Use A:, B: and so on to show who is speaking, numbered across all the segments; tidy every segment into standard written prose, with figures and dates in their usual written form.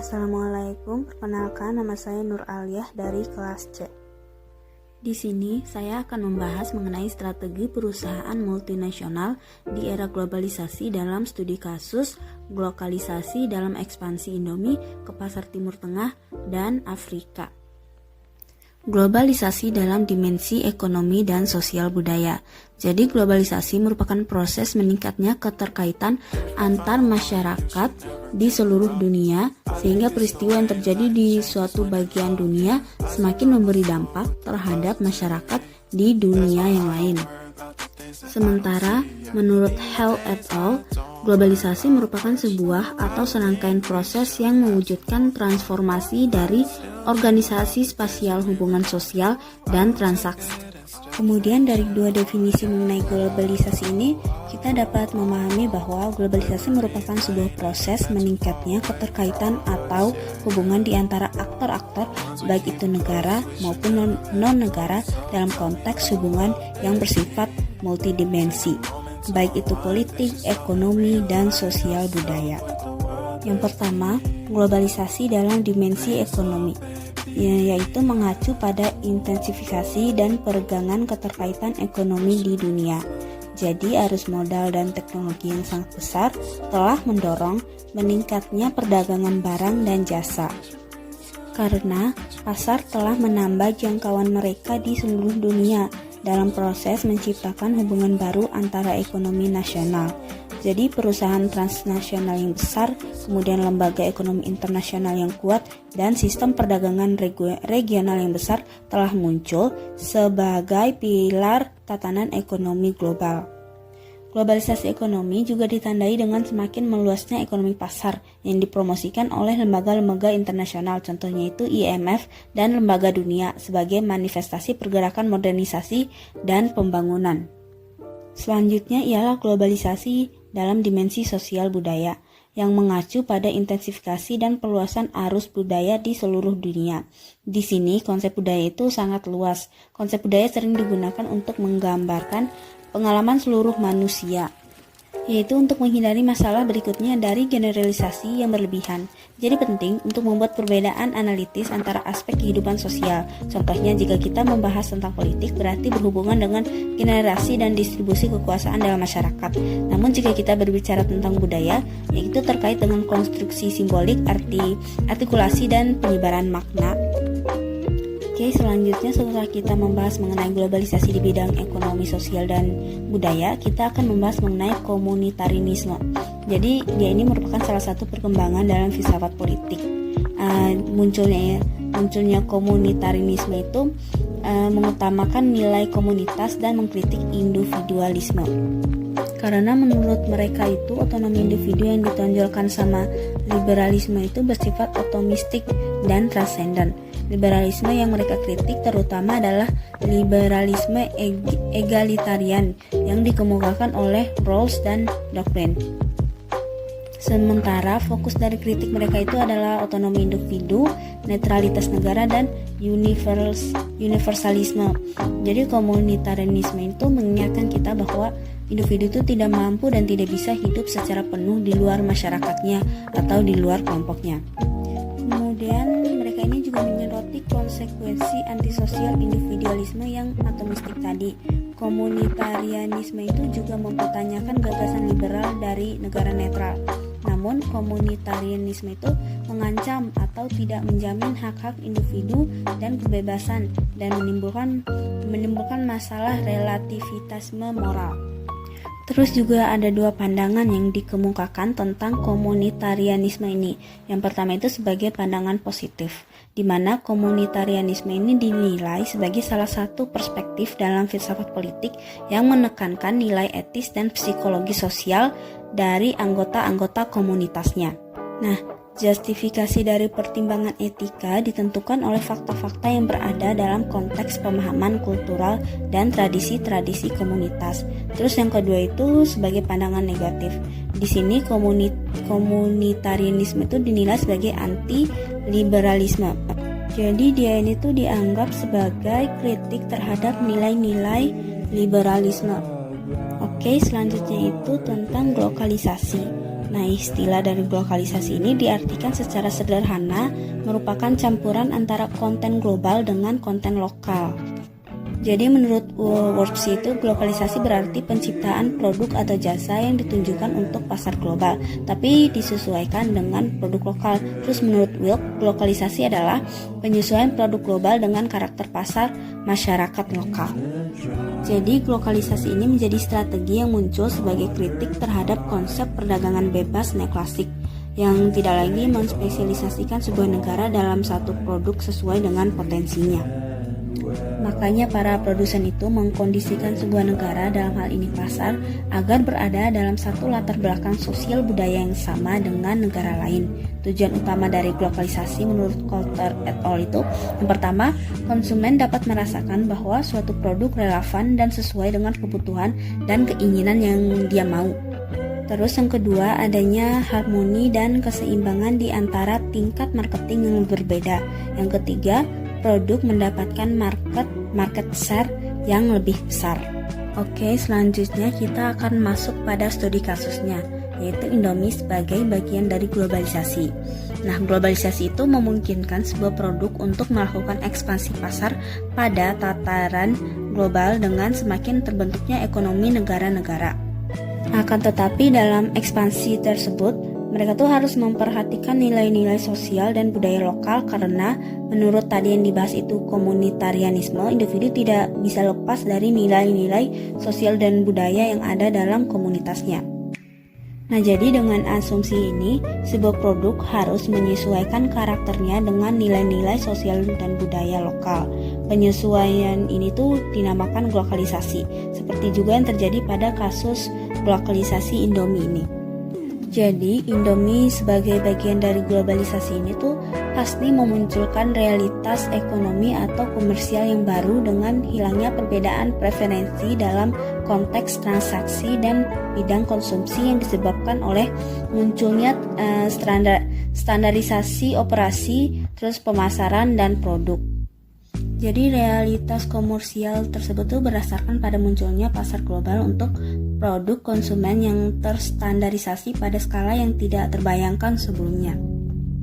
A: Assalamualaikum, perkenalkan nama saya Nur Aliyah dari kelas C. Di sini saya akan membahas mengenai strategi perusahaan multinasional di era globalisasi dalam studi kasus globalisasi dalam ekspansi Indomie ke pasar Timur Tengah dan Afrika. Globalisasi dalam dimensi ekonomi dan sosial budaya. Jadi globalisasi merupakan proses meningkatnya keterkaitan antar masyarakat di seluruh dunia sehingga peristiwa yang terjadi di suatu bagian dunia semakin memberi dampak terhadap masyarakat di dunia yang lain. Sementara menurut Hall et al., globalisasi merupakan sebuah atau serangkaian proses yang mewujudkan transformasi dari organisasi spasial hubungan sosial dan transaksi. Kemudian dari dua definisi mengenai globalisasi ini, kita dapat memahami bahwa globalisasi merupakan sebuah proses meningkatnya keterkaitan atau hubungan di antara aktor-aktor baik itu negara maupun non-negara dalam konteks hubungan yang bersifat multidimensi, baik itu politik, ekonomi, dan sosial budaya. Yang pertama, globalisasi dalam dimensi ekonomi, yaitu mengacu pada intensifikasi dan peregangan keterkaitan ekonomi di dunia. Jadi arus modal dan teknologi yang sangat besar telah mendorong meningkatnya perdagangan barang dan jasa. Karena pasar telah menambah jangkauan mereka di seluruh dunia dalam proses menciptakan hubungan baru antara ekonomi nasional. Jadi perusahaan transnasional yang besar, kemudian lembaga ekonomi internasional yang kuat, dan sistem perdagangan regional yang besar telah muncul sebagai pilar tatanan ekonomi global. Globalisasi ekonomi juga ditandai dengan semakin meluasnya ekonomi pasar yang dipromosikan oleh lembaga-lembaga internasional, contohnya itu IMF dan Lembaga Dunia sebagai manifestasi pergerakan modernisasi dan pembangunan. Selanjutnya ialah globalisasi dalam dimensi sosial budaya yang mengacu pada intensifikasi dan perluasan arus budaya di seluruh dunia. Di sini konsep budaya itu sangat luas. Konsep budaya sering digunakan untuk menggambarkan pengalaman seluruh manusia, yaitu untuk menghindari masalah berikutnya dari generalisasi yang berlebihan. Jadi penting untuk membuat perbedaan analitis antara aspek kehidupan sosial. Contohnya jika kita membahas tentang politik berarti berhubungan dengan generasi dan distribusi kekuasaan dalam masyarakat. Namun jika kita berbicara tentang budaya, yaitu terkait dengan konstruksi simbolik, artikulasi dan penyebaran makna. Oke, selanjutnya setelah kita membahas mengenai globalisasi di bidang ekonomi, sosial, dan budaya, kita akan membahas mengenai komunitarisme. Jadi, dia ini merupakan salah satu perkembangan dalam filsafat politik. Munculnya komunitarisme itu mengutamakan nilai komunitas dan mengkritik individualisme. Karena menurut mereka itu otonomi individu yang ditonjolkan sama liberalisme itu bersifat otomistik dan transenden. Liberalisme yang mereka kritik terutama adalah liberalisme egalitarian yang dikemukakan oleh Rawls dan Durkheim. Sementara fokus dari kritik mereka itu adalah otonomi individu, netralitas negara, dan universalisme. Jadi komunitarisme itu mengingatkan kita bahwa individu itu tidak mampu dan tidak bisa hidup secara penuh di luar masyarakatnya atau di luar kelompoknya. Kemudian mereka ini juga menyoroti konsekuensi antisosial individualisme yang atomistik tadi. Komunitarianisme itu juga mempertanyakan gagasan liberal dari negara netral. Namun komunitarianisme itu mengancam atau tidak menjamin hak-hak individu dan kebebasan dan menimbulkan masalah relativitasme moral. Terus juga ada dua pandangan yang dikemukakan tentang komunitarianisme ini. Yang pertama itu sebagai pandangan positif, di mana komunitarianisme ini dinilai sebagai salah satu perspektif dalam filsafat politik yang menekankan nilai etis dan psikologi sosial dari anggota-anggota komunitasnya. Nah, justifikasi dari pertimbangan etika ditentukan oleh fakta-fakta yang berada dalam konteks pemahaman kultural dan tradisi-tradisi komunitas. Terus yang kedua itu sebagai pandangan negatif. Di sini komunitarianisme itu dinilai sebagai anti-liberalisme. Jadi dia ini tuh dianggap sebagai kritik terhadap nilai-nilai liberalisme. Oke, selanjutnya itu tentang globalisasi. Nah, istilah dari globalisasi ini diartikan secara sederhana merupakan campuran antara konten global dengan konten lokal. Jadi menurut Works itu globalisasi berarti penciptaan produk atau jasa yang ditunjukkan untuk pasar global, tapi disesuaikan dengan produk lokal. Terus menurut Wilk, globalisasi adalah penyesuaian produk global dengan karakter pasar masyarakat lokal. Jadi globalisasi ini menjadi strategi yang muncul sebagai kritik terhadap konsep perdagangan bebas neoklasik yang tidak lagi menspesialisasikan sebuah negara dalam satu produk sesuai dengan potensinya. Makanya para produsen itu mengkondisikan sebuah negara, dalam hal ini pasar, agar berada dalam satu latar belakang sosial budaya yang sama dengan negara lain. Tujuan utama dari globalisasi menurut Coulter et al. Itu yang pertama, konsumen dapat merasakan bahwa suatu produk relevan dan sesuai dengan kebutuhan dan keinginan yang dia mau. Terus yang kedua, adanya harmoni dan keseimbangan di antara tingkat marketing yang berbeda. Yang ketiga, produk mendapatkan market share yang lebih besar. Oke, selanjutnya kita akan masuk pada studi kasusnya, yaitu Indomie sebagai bagian dari globalisasi. Nah, globalisasi itu memungkinkan sebuah produk untuk melakukan ekspansi pasar pada tataran global dengan semakin terbentuknya ekonomi negara-negara. Akan tetapi dalam ekspansi tersebut, mereka tuh harus memperhatikan nilai-nilai sosial dan budaya lokal karena menurut tadi yang dibahas itu komunitarianisme, individu tidak bisa lepas dari nilai-nilai sosial dan budaya yang ada dalam komunitasnya. Nah, jadi dengan asumsi ini, sebuah produk harus menyesuaikan karakternya dengan nilai-nilai sosial dan budaya lokal. Penyesuaian ini tuh dinamakan globalisasi, seperti juga yang terjadi pada kasus globalisasi Indomie ini. Jadi, Indomie sebagai bagian dari globalisasi ini tuh pasti memunculkan realitas ekonomi atau komersial yang baru dengan hilangnya perbedaan preferensi dalam konteks transaksi dan bidang konsumsi yang disebabkan oleh munculnya standarisasi operasi, terus pemasaran dan produk. Jadi realitas komersial tersebut tuh berdasarkan pada munculnya pasar global untuk produk konsumen yang terstandarisasi pada skala yang tidak terbayangkan sebelumnya.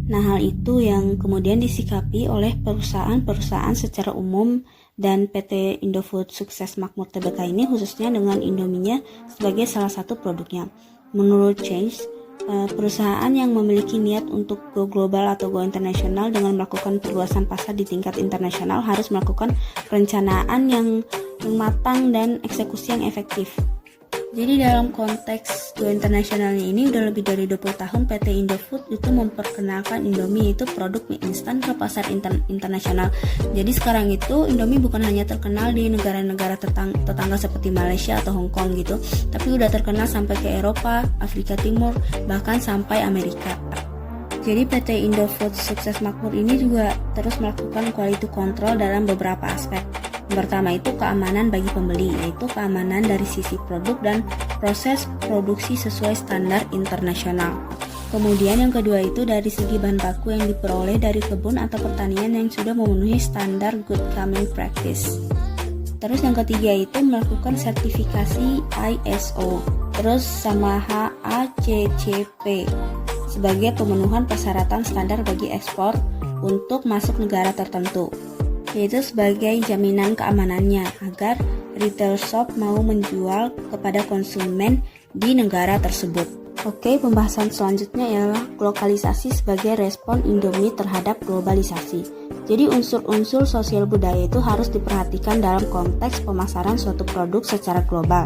A: Nah, hal itu yang kemudian disikapi oleh perusahaan-perusahaan secara umum dan PT Indofood sukses makmur Tbk ini khususnya dengan Indominya sebagai salah satu produknya. Menurut Change, perusahaan yang memiliki niat untuk go global atau go internasional dengan melakukan perluasan pasar di tingkat internasional harus melakukan perencanaan yang matang dan eksekusi yang efektif. Jadi dalam konteks go internasionalnya ini udah lebih dari 20 tahun PT Indofood itu memperkenalkan Indomie itu produk mie instan ke pasar internasional. Jadi sekarang itu Indomie bukan hanya terkenal di negara-negara tetangga seperti Malaysia atau Hong Kong gitu, tapi udah terkenal sampai ke Eropa, Afrika Timur, bahkan sampai Amerika. Jadi PT Indofood sukses makmur ini juga terus melakukan quality control dalam beberapa aspek. Yang pertama itu keamanan bagi pembeli, yaitu keamanan dari sisi produk dan proses produksi sesuai standar internasional. Kemudian yang kedua itu dari segi bahan baku yang diperoleh dari kebun atau pertanian yang sudah memenuhi standar good farming practice. Terus yang ketiga itu melakukan sertifikasi ISO, terus sama HACCP sebagai pemenuhan persyaratan standar bagi ekspor untuk masuk negara tertentu, yaitu sebagai jaminan keamanannya agar retail shop mau menjual kepada konsumen di negara tersebut. Oke, pembahasan selanjutnya ialah globalisasi sebagai respon Indomie terhadap globalisasi. Jadi unsur-unsur sosial budaya itu harus diperhatikan dalam konteks pemasaran suatu produk secara global.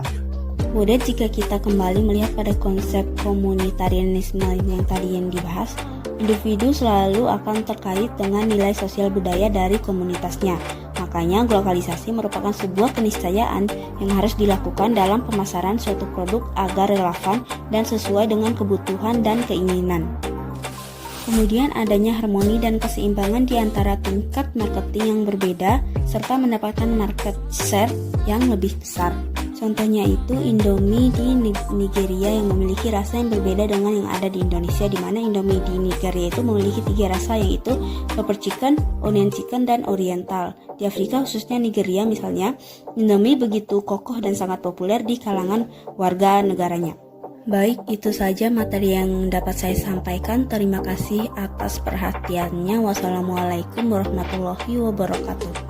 A: Kemudian jika kita kembali melihat pada konsep komunitarianisme yang tadi yang dibahas, individu selalu akan terkait dengan nilai sosial budaya dari komunitasnya. Makanya globalisasi merupakan sebuah keniscayaan yang harus dilakukan dalam pemasaran suatu produk agar relevan dan sesuai dengan kebutuhan dan keinginan. Kemudian adanya harmoni dan keseimbangan di antara tingkat marketing yang berbeda serta mendapatkan market share yang lebih besar. Contohnya itu Indomie di Nigeria yang memiliki rasa yang berbeda dengan yang ada di Indonesia, di mana Indomie di Nigeria itu memiliki 3 rasa, yaitu pepper chicken, onion chicken, dan oriental. Di Afrika khususnya Nigeria misalnya, Indomie begitu kokoh dan sangat populer di kalangan warga negaranya. Baik, itu saja materi yang dapat saya sampaikan. Terima kasih atas perhatiannya. Wassalamualaikum warahmatullahi wabarakatuh.